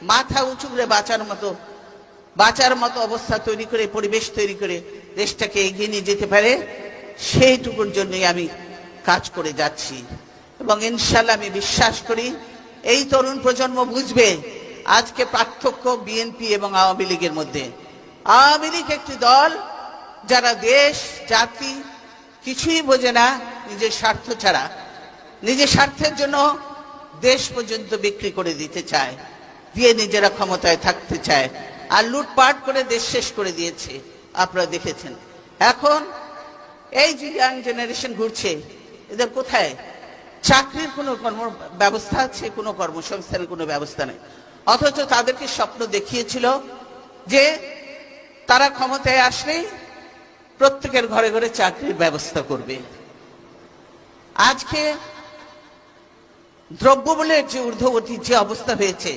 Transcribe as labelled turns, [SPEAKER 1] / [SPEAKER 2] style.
[SPEAKER 1] মাথা উঁচু করে বাঁচার মতো অবস্থা তৈরি করে, পরিবেশ তৈরি করে দেশটাকে এগিয়ে নিয়ে যেতে পারে, সেইটুকুর জন্যই আমি কাজ করে যাচ্ছি। এবং ইনশাআল্লাহ আমি বিশ্বাস করি এই তরুণ প্রজন্ম বুঝবে আজকে পার্থক্য বিএনপি এবং আওয়ামী লীগের মধ্যে। আওয়ামী লীগ একটি দল যারা দেশ জাতি কিছুই বোঝে না, নিজের স্বার্থ ছাড়া, নিজের স্বার্থের জন্য দেশ পর্যন্ত বিক্রি করে দিতে চায়, দিয়ে নিজেরা ক্ষমতায় থাকতে চায়, আর লুটপাট করে দেশ শেষ করে দিয়েছে। আপনারা দেখেছেন এখন এই যে ইয়াং জেনারেশন ঘুরছে, এদের কোথায় চাকরির কোনো কর্ম ব্যবস্থা আছে? কোনো কর্মসংস্থানের কোনো ব্যবস্থা নেই। অথচ তাদেরকে স্বপ্ন দেখিয়েছিল যে তারা ক্ষমতায় আসলেই প্রত্যেকের ঘরে ঘরে চাকরির ব্যবস্থা করবে। আজকে দ্রব্যমূল্যের যে ঊর্ধ্বগতির যে অবস্থা হয়েছে,